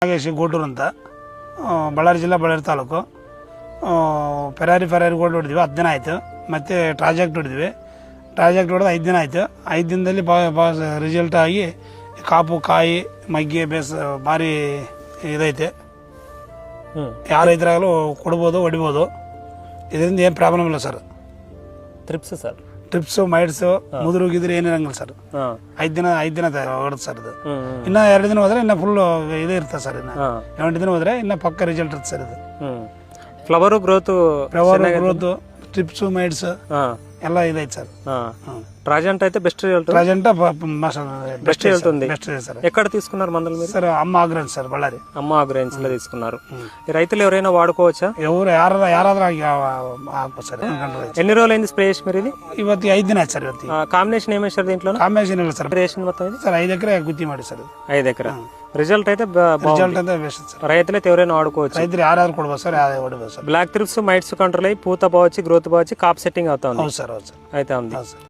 ನಾಗೇಶ್ ಗೋಟೂರು ಅಂತ ಬಳ್ಳಾರಿ ಜಿಲ್ಲಾ Ballari taluk. Ferrari gold ಹೊಡೆದ್ವಿ 10 ದಿನ ಆಯಿತು. ಮತ್ತು ಟ್ರಾಜೆಕ್ಟ್ ಹೊಡೆದ್ವಿ. ಟ್ರಾಜೆಕ್ಟ್ ಹೊಡೆದು 5 ದಿನ ಆಯಿತು. 5 ದಿನದಲ್ಲಿ ಭಾಳ ರಿಸಲ್ಟ್ ಆಗಿ ಕಾಪು ಕಾಯಿ ಮಗ್ಗೆ ಭಾರಿ ಇದೈತೆ. ಯಾವ ರೈತರಾಗಲೂ ಕೊಡ್ಬೋದು, ಹೊಡಿಬೋದು. ಇದರಿಂದ ಏನು ಪ್ರಾಬ್ಲಮ್ ಇಲ್ಲ ಸರ್. ಟ್ರಿಪ್ಸು ಮೈಡ್ಸು ಮುದುರು ಗಿದ್ರು ಏನಿರಂಗಿಲ್ಲ ಸರ್. 5 ದಿನ ಹೊಡೆದು ಸರ್. ಇದು ಇನ್ನು 2 ದಿನ ಹೋದ್ರೆ ಇನ್ನು ಫುಲ್ ಇದೇ ಇರ್ತದೆ ಸರ್. ಇನ್ನು 8 ದಿನ ಹೋದ್ರೆ ಇನ್ನು ಪಕ್ಕ ರಿಸಲ್ಟ್ ಇರುತ್ತೆ ಸರ್. ಇದು ಫ್ಲವರ್ ಗ್ರೋತ್ ಟ್ರಿಪ್ಸು ಮೈಡ್ಸ್ ಎಲ್ಲ ಇದೈತೆ సార్. ట్రాజెంట్ అయితే బెస్ట్ రిజల్ట్. ట్రాజెంట్ బెస్ట్ రిజల్ట్ ఉంది. Best sir. ఎక్కడ తీసుకున్నారు మందులు మీరు? సార్ అమ్మ ఆగ్రేంజ్ సార్, బళ్ళారి అమ్మ ఆగ్రేంజ్ లో తీసుకున్నారు. ఈ రైతులు ఎవరైనా వాడుకోవచ్చా? ಯಾರಾದ್ರೂ ಸರ್. ఎన్ని రోజులైంది స్ప్రే చేసి మీరు? ఇది ಇವತ್ತು 5 ದಿನ ಆಯ್ತು ಸರ್. ಇವತ್ತು కాంబినేషన్ ఏమి వేశారు దీంట్లో? ಕಾಂಬಿನೇಷನ್ ಇಲ್ಲ ಸರ್. రేషన్ మొత్తం ఇది సార్ 5 ఎకరే గుత్తి ಮಾಡಿ ಸರ್. 5 ఎకరా రిజల్ట్ అయితే రిజల్ట్ అంతా బెస్ట్ సార్. రైతులైతే ఎవరైనా వాడుకోవచ్చు. రైతులు యారాದ್ರೂ ಕೊಡಬಹುದು ಸರ್. ಯಾರೇ ಹೊಡಬಹುದು sir. Black thrips mites control అయ్యి పూత బావచ్చు, గ్రోత్ బావచ్చు, కాప్ సెట్టింగ్ అవుతా ఉంది. అవును సార్. అవును సార్. అయితే ఉంది.